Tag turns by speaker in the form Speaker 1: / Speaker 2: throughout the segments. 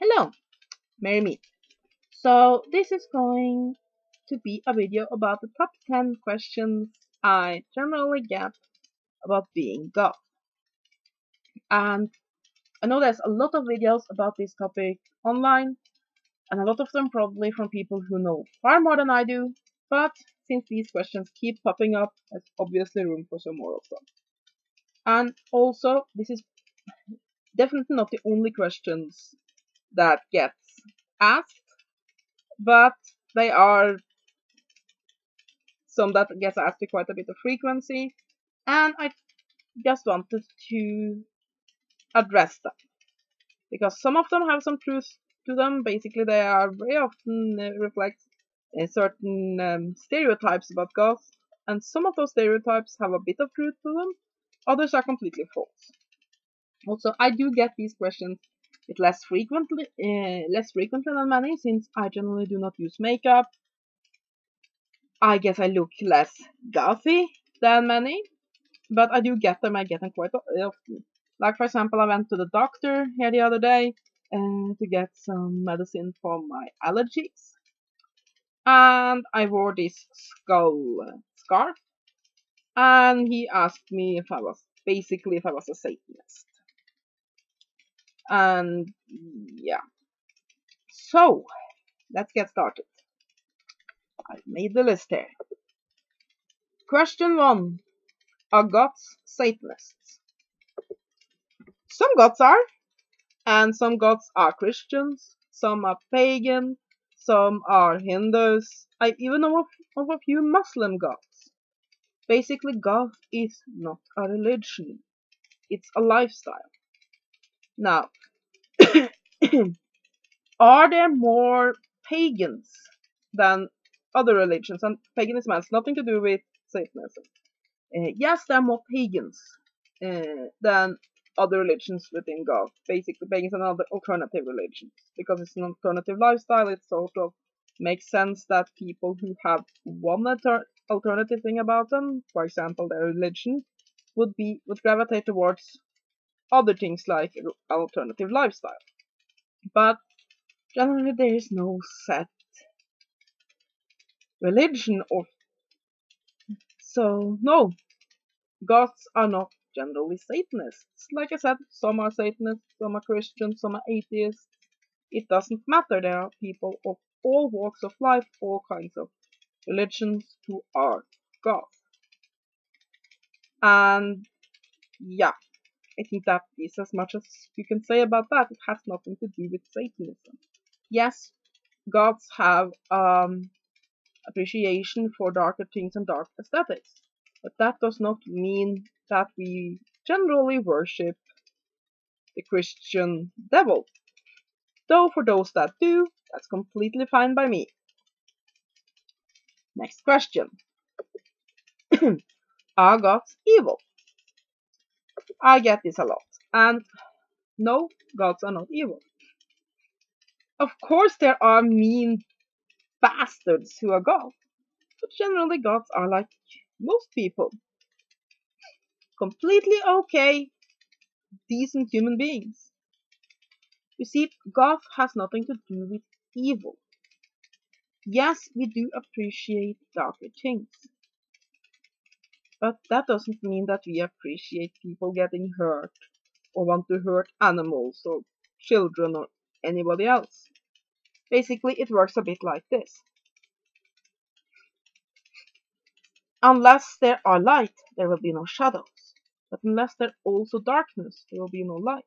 Speaker 1: Hello, Mary Me. So this is going to be a video about the top 10 questions I generally get about being goth. And I know there's a lot of videos about this topic online, and a lot of them probably from people who know far more than I do, but since these questions keep popping up, there's obviously room for some more of them. And also, this is definitely not the only questions that gets asked, but they are some that gets asked with quite a bit of frequency, and I just wanted to address them because some of them have some truth to them. Basically, they are very often reflect certain stereotypes about goths, and some of those stereotypes have a bit of truth to them. Others are completely false. Also, I do get these questions less frequently than many, since I generally do not use makeup. I guess I look less gothy than many, but I do get them. I get them quite often. Like, for example, I went to the doctor here the other day to get some medicine for my allergies, and I wore this skull scarf, and he asked me if I was a Satanist. And yeah, so let's get started. I've made the list here. Question 1. Are Goths Satanists? Some Goths are, and some goths are Christians, some are pagan, some are Hindus. I even know of a few Muslim goths. Basically, goth is not a religion, it's a lifestyle. Now, are there more pagans than other religions? And paganism has nothing to do with Satanism. Yes, there are more pagans than other religions within Goth. Basically, pagans are other alternative religions. Because it's an alternative lifestyle, it sort of makes sense that people who have one alternative thing about them, for example, their religion, would gravitate towards other things like alternative lifestyle. But generally, there is no set religion, or so no, Goths are not generally Satanists. Like I said, some are Satanists, some are Christians, some are atheists. It doesn't matter. There are people of all walks of life, all kinds of religions who are Goth. And yeah, I think that is as much as you can say about that. It has nothing to do with Satanism. Yes, Goths have appreciation for darker things and dark aesthetics. But that does not mean that we generally worship the Christian devil. Though for those that do, that's completely fine by me. Next question. Are gods evil? I get this a lot. And no, gods are not evil. Of course there are mean bastards who are gods, but generally gods are like most people. Completely okay, decent human beings. You see, Goth has nothing to do with evil. Yes, we do appreciate darker things, but that doesn't mean that we appreciate people getting hurt or want to hurt animals or children or anybody else. Basically, it works a bit like this. Unless there are light, there will be no shadows. But unless there's also darkness, there will be no light.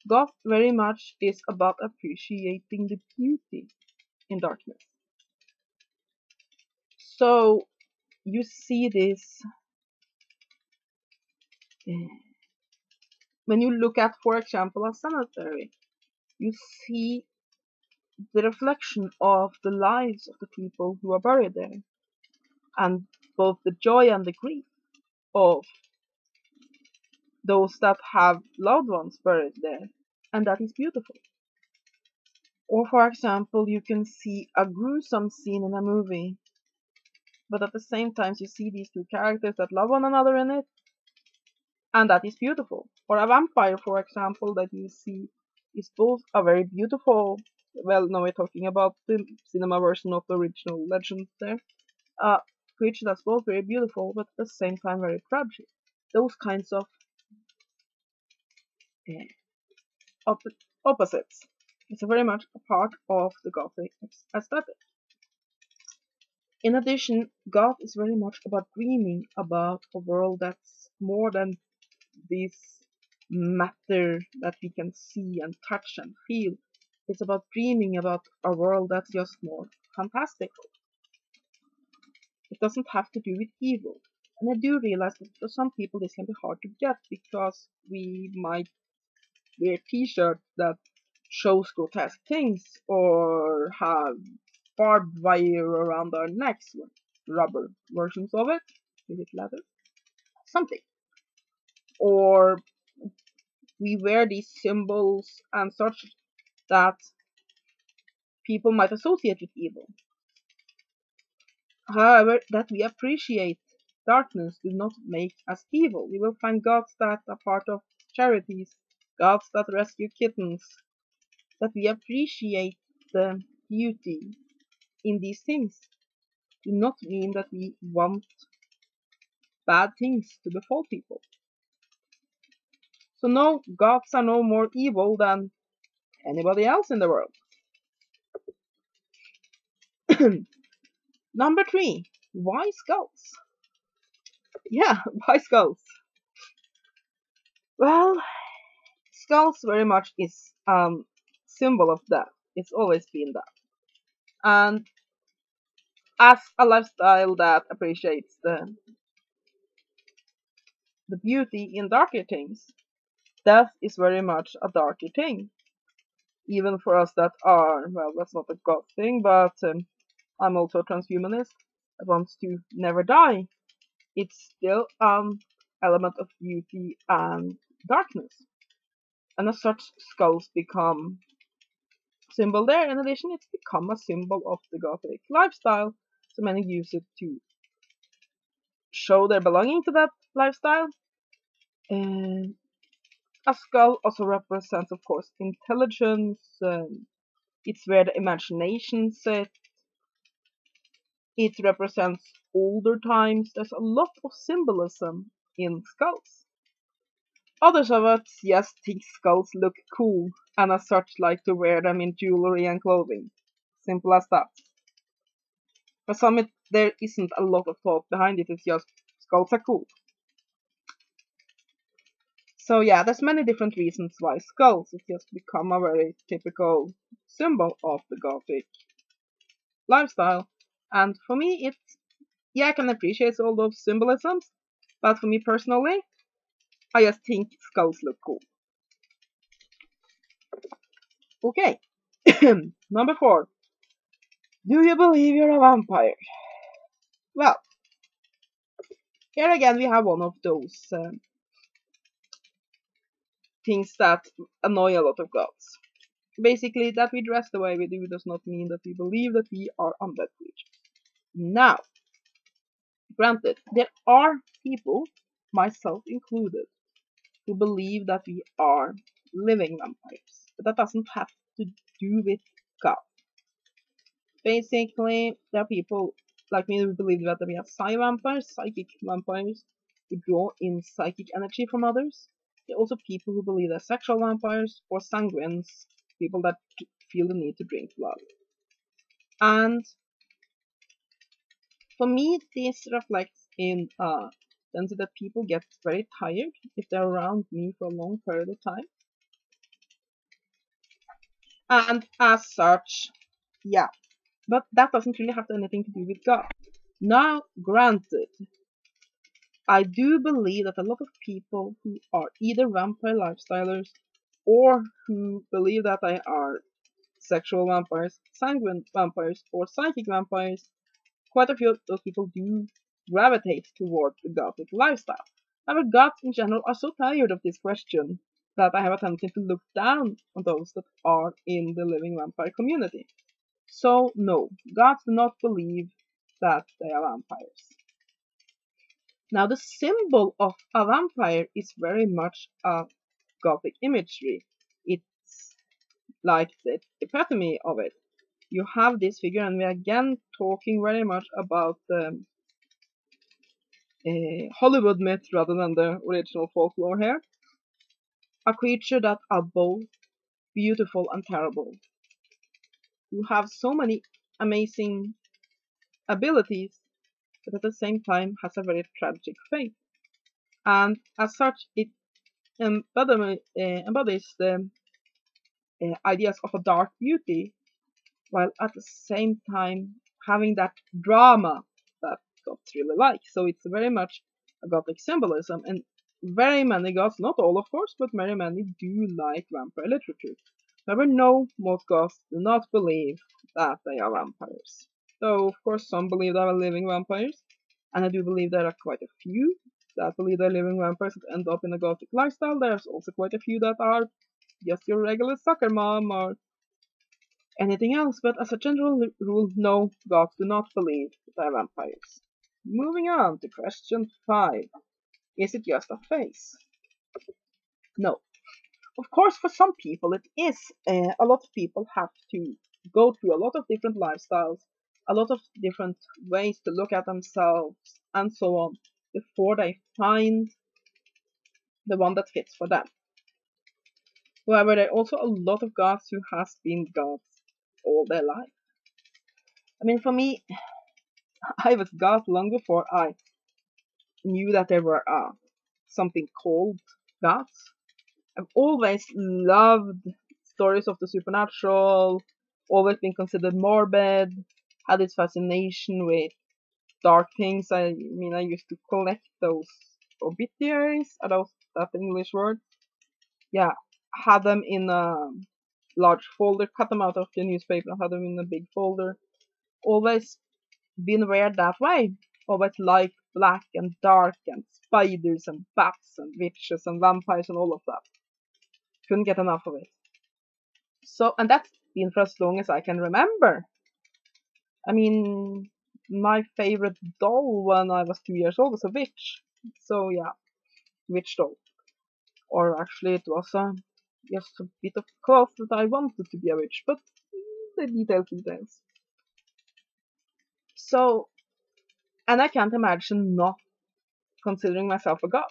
Speaker 1: Goth very much is about appreciating the beauty in darkness. So you see this when you look at, for example, a cemetery. You see the reflection of the lives of the people who are buried there, and both the joy and the grief of those that have loved ones buried there, and that is beautiful. Or, for example, you can see a gruesome scene in a movie, but at the same time you see these two characters that love one another in it, and that is beautiful. Or a vampire, for example, that you see is both a very beautiful, well, now we're talking about the cinema version of the original legend there, uh, creature that's both very beautiful but at the same time very tragic. Those kinds of uh, opposites. It's very much a part of the Gothic aesthetic. In addition, Goth is very much about dreaming about a world that's more than this matter that we can see and touch and feel. It's about dreaming about a world that's just more fantastical. It doesn't have to do with evil. And I do realize that for some people this can be hard to get because we might wear t-shirts that shows grotesque things or have barbed wire around our necks with rubber versions of it. Is it leather? Something. Or we wear these symbols and such that people might associate with evil. However, that we appreciate darkness do not make us evil. We will find gods that are part of charities, gods that rescue kittens, that we appreciate the beauty in these things do not mean that we want bad things to befall people. So no, gods are no more evil than anybody else in the world. Number 3. Why skulls? Yeah, why skulls? Well, skulls very much is symbol of death. It's always been that. And as a lifestyle that appreciates the beauty in darker things, death is very much a darker thing. Even for us that are, well, that's not a god thing, but I'm also a transhumanist that wants to never die. It's still element of beauty and darkness. And as such, skulls become symbol there. In addition, it's become a symbol of the Gothic lifestyle. So many use it to show their belonging to that lifestyle. And a skull also represents, of course, intelligence. It's where the imagination sits. It represents older times. There's a lot of symbolism in skulls. Others of us just think skulls look cool and as such like to wear them in jewelry and clothing. Simple as that. For some there isn't a lot of thought behind it, it's just skulls are cool. So yeah, there's many different reasons why skulls have just become a very typical symbol of the Gothic lifestyle. And for me, yeah, I can appreciate all those symbolisms, but for me personally, I just think skulls look cool. Okay, number 4. Do you believe you're a vampire? Well, here again we have one of those things that annoy a lot of gods. Basically, that we dress the way we do does not mean that we believe that we are undead creatures. Now, granted, there are people, myself included, who believe that we are living vampires, but that doesn't have to do with God. Basically, there are people like me who believe that we are vampires, psychic vampires, who draw in psychic energy from others. There are also people who believe they're sexual vampires or sanguines, people that feel the need to drink blood. And for me, this reflects in tendency that people get very tired if they're around me for a long period of time. And as such, yeah, but that doesn't really have anything to do with God. Now, granted, I do believe that a lot of people who are either vampire lifestylers or who believe that they are sexual vampires, sanguine vampires, or psychic vampires, quite a few of those people do gravitate toward the Gothic lifestyle. However, goths in general are so tired of this question that I have a tendency to look down on those that are in the living vampire community. So, no, goths do not believe that they are vampires. Now, the symbol of a vampire is very much a Gothic imagery. It's like the epitome of it. You have this figure, and we're again talking very much about the Hollywood myth rather than the original folklore here. A creature that are both beautiful and terrible, who have so many amazing abilities, but at the same time has a very tragic fate. And as such, it embodies the ideas of a dark beauty, while at the same time having that drama that Goths really like. So it's very much a Gothic symbolism, and very many Goths, not all of course, but very many do like vampire literature. However, no, most Goths do not believe that they are vampires. Though, of course, some believe they are living vampires, and I do believe there are quite a few that believe they're living vampires that end up in a Gothic lifestyle. There's also quite a few that are just your regular soccer mom or anything else, but as a general rule, no, Goths do not believe they're vampires. Moving on to question 5. Is it just a phase? No. Of course, for some people it is. A lot of people have to go through a lot of different lifestyles, a lot of different ways to look at themselves, and so on, before they find the one that fits for them. However, there are also a lot of Goths who has been Goths all their life. I mean, for me, I was Goth long before I knew that there were something called Goths. I've always loved stories of the supernatural, always been considered morbid, had this fascination with dark things. I mean, I used to collect those obituaries. Are those that the English word? Yeah, had them in a large folder, cut them out of the newspaper, and had them in a big folder. Always been weird that way. Always like black and dark and spiders and bats and witches and vampires and all of that. Couldn't get enough of it. So, and that's been for as long as I can remember. I mean, my favorite doll when I was 2 years old was a witch. So yeah, witch doll. Or actually it was just a bit of cloth that I wanted to be a witch, but the details. So, and I can't imagine not considering myself a goth.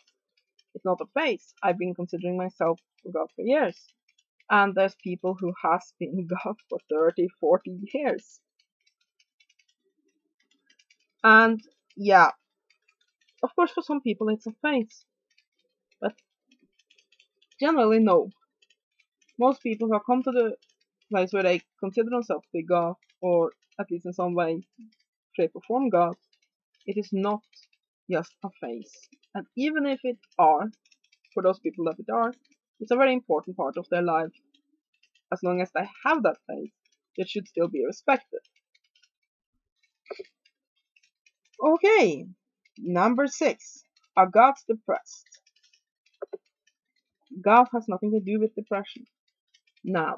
Speaker 1: It's not a phase. I've been considering myself a goth for years. And there's people who has been goth for 30, 40 years. And yeah, of course for some people it's a phase. But generally no. Most people who have come to the place where they consider themselves to be goth, or at least in some way, shape or form goth, it is not just a phase. And even if it are, for those people that it are, it's a very important part of their life. As long as they have that phase, it should still be respected. Okay, number 6. Are goths depressed? Goth has nothing to do with depression. Now,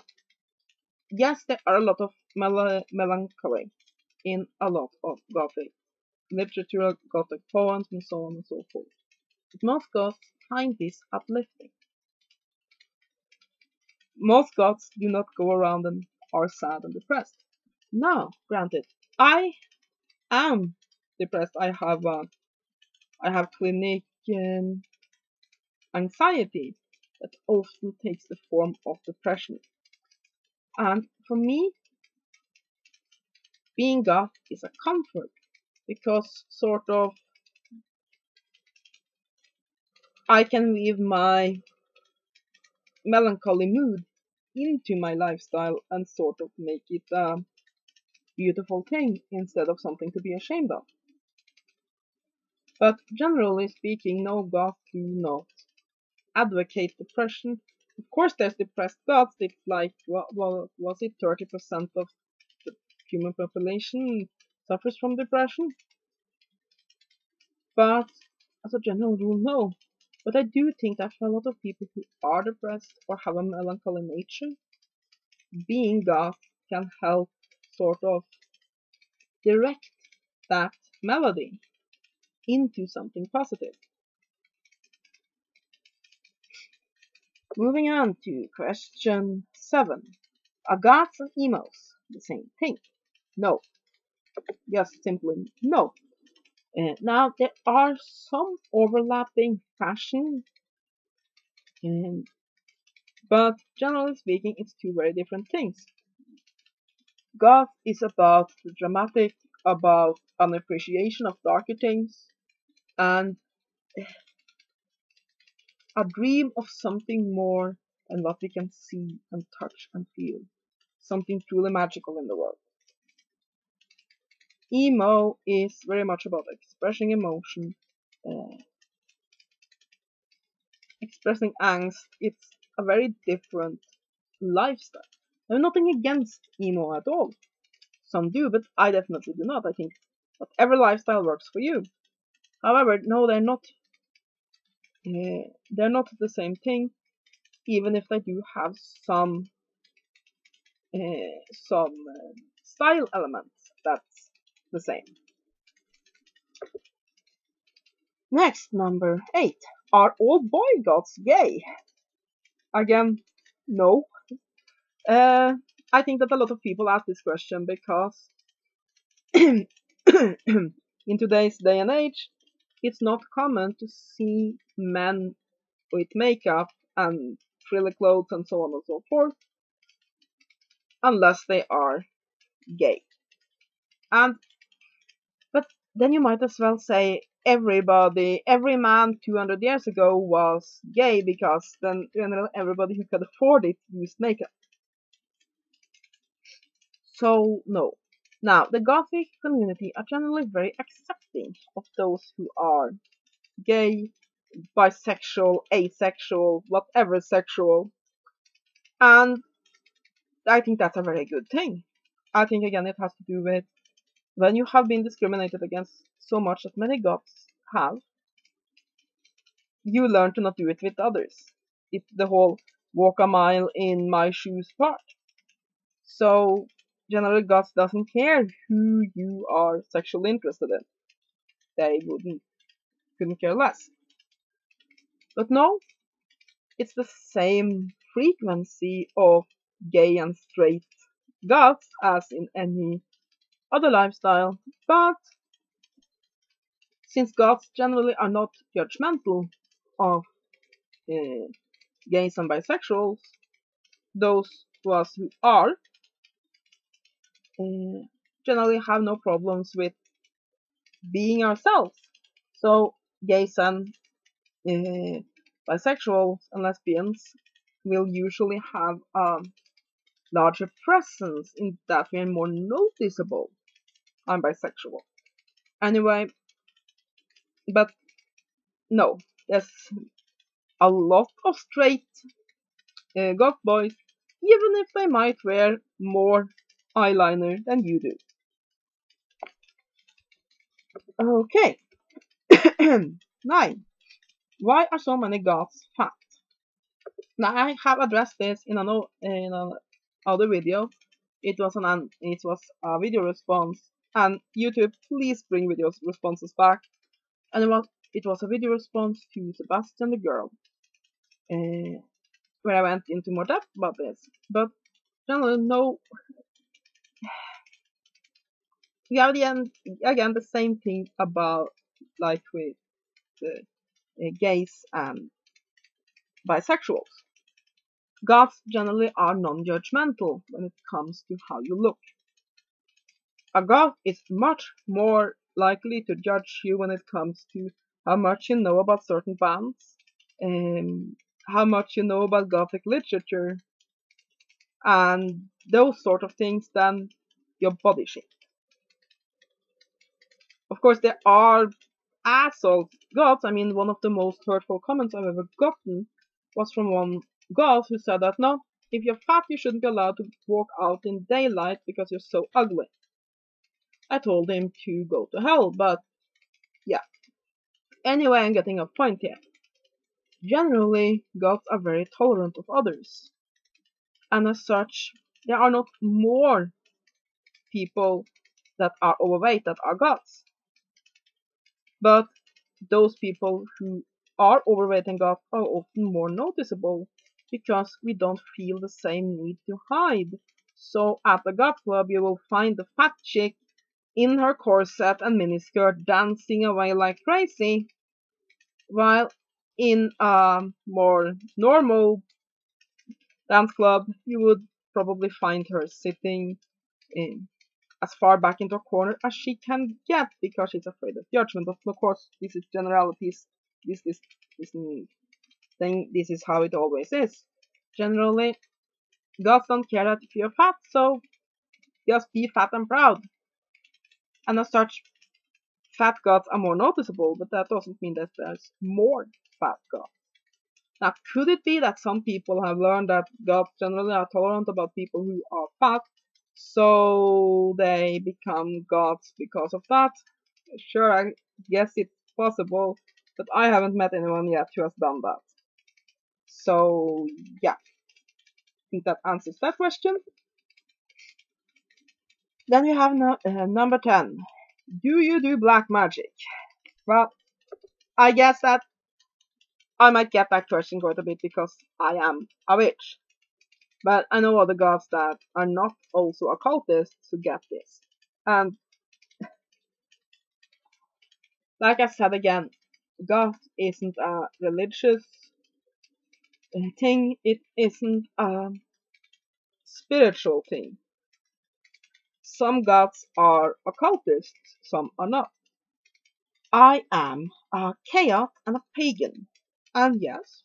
Speaker 1: yes, there are a lot of melancholy in a lot of Gothic literature, Gothic poems, and so on and so forth. But most Goths find this uplifting. Most Goths do not go around and are sad and depressed. Now, granted, I am depressed. I have clinic anxiety that often takes the form of depression. And for me, being goth is a comfort because sort of I can weave my melancholy mood into my lifestyle and sort of make it a beautiful thing instead of something to be ashamed of. But generally speaking, no goths do not advocate depression. Of course, there's depressed goths. It's like, well, was it 30% of the human population suffers from depression? But as a general rule, no. But I do think that for a lot of people who are depressed or have a melancholy nature, being goth can help sort of direct that melody into something positive. Moving on to question 7. Are goths and emos the same thing? No, just simply no. Now there are some overlapping fashion, um, but generally speaking, it's two very different things. Goth is about the dramatic, about an appreciation of darker things, and a dream of something more than what we can see and touch and feel. Something truly magical in the world. Emo is very much about expressing emotion, uh, expressing angst. It's a very different lifestyle. I'm nothing against emo at all. Some do, but I definitely do not. I think whatever lifestyle works for you. However, no, they're not the same thing, even if they do have some style elements that's the same. Next, number 8. Are all boy goths gay? Again, no. Uh, I think that a lot of people ask this question because in today's day and age, it's not common to see men with makeup and frilly clothes and so on and so forth unless they are gay. And but then you might as well say every man 200 years ago was gay because then everybody who could afford it used makeup. So no. Now, the Gothic community are generally very accepting of those who are gay, bisexual, asexual, whatever sexual, and I think that's a very good thing. I think again it has to do with when you have been discriminated against so much that many Goths have, you learn to not do it with others. It's the whole walk a mile in my shoes part. So generally Goths doesn't care who you are sexually interested in. They couldn't care less. But no, it's the same frequency of gay and straight Goths as in any other lifestyle, but since Goths generally are not judgmental of uh, gays and bisexuals, those of us who are generally have no problems with being ourselves. So gays and bisexuals and lesbians will usually have a larger presence in that we are more noticeable. I'm bisexual. Anyway, but no, there's a lot of straight goth boys, even if they might wear more eyeliner than you do. Okay, 9. Why are so many goths fat? Now I have addressed this in an other video. It was a video response, and YouTube, please bring video responses back. And it was a video response to Sebastian the Girl, uh, where I went into more depth about this. But generally, no, we have again the same thing about like with gays and bisexuals. Goths generally are non-judgmental when it comes to how you look. A goth is much more likely to judge you when it comes to how much you know about certain bands, how much you know about Gothic literature, and those sort of things than your body shape. Of course, there are asshole goths. I mean, one of the most hurtful comments I've ever gotten was from one goth who said that no, if you're fat, you shouldn't be allowed to walk out in daylight because you're so ugly. I told him to go to hell, but yeah. Anyway, I'm getting a point here. Generally, goths are very tolerant of others, and as such, there are not more people that are overweight that are goths. But those people who are overweight and goth are often more noticeable because we don't feel the same need to hide So at the Goth Club you will find the fat chick in her corset and miniskirt dancing away like crazy, while in a more normal dance club you would probably find her sitting in as far back into a corner as she can get because she's afraid of judgment. But of course, this is generalities. This thing. This is how it always is. Generally, gods don't care that if you're fat, so just be fat and proud. And as such, fat gods are more noticeable, but that doesn't mean that there's more fat gods. Now, could it be that some people have learned that gods generally are tolerant about people who are fat, so they become gods because of that? Sure, I guess it's possible, but I haven't met anyone yet who has done that. So, yeah, I think that answers that question. Then you have number 10. Do you do black magic? Well, I guess that I might get that question quite a bit because I am a witch. But I know other gods that are not also occultists who get this. And like I said again, Goth isn't a religious thing, it isn't a spiritual thing. Some gods are occultists, some are not. I am a chaot and a pagan. And yes,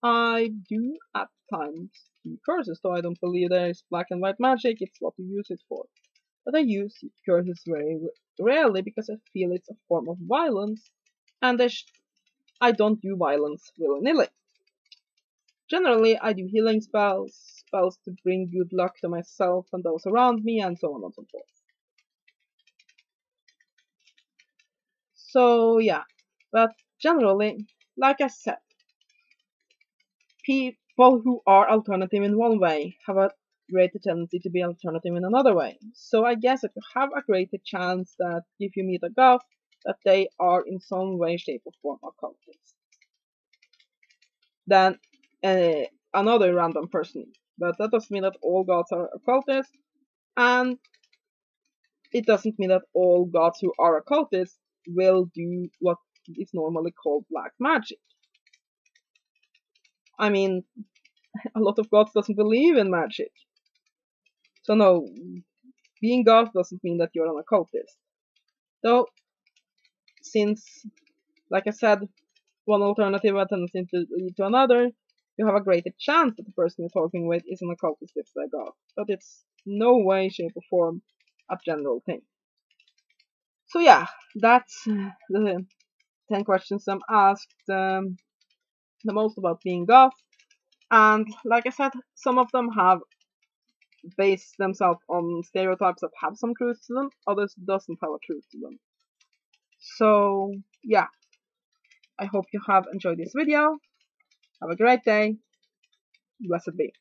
Speaker 1: I do at times do curses, though I don't believe there is black and white magic, it's what you use it for. But I use curses very rarely because I feel it's a form of violence, and I don't do violence willy-nilly. Generally, I do healing spells to bring good luck to myself and those around me, and so on and so forth. So yeah, but generally, like I said, people who are alternative in one way have a greater tendency to be alternative in another way. So I guess that you have a greater chance that if you meet a goth, that they are in some way, shape, or form occultist than another random person. But that doesn't mean that all gods are occultists, and it doesn't mean that all gods who are occultists will do what is normally called black magic. I mean, a lot of gods doesn't believe in magic. So no, being goth doesn't mean that you're an occultist. Though, since, like I said, one alternative tends to lead to another, you have a greater chance that the person you're talking with is an occultist if they're goth. But it's no way, shape, or form a general thing. So yeah, that's the 10 questions I'm asked the most about being goth. And like I said, some of them have based themselves on stereotypes that have some truth to them, others doesn't have a truth to them. So yeah, I hope you have enjoyed this video. Have a great day. Blessed be.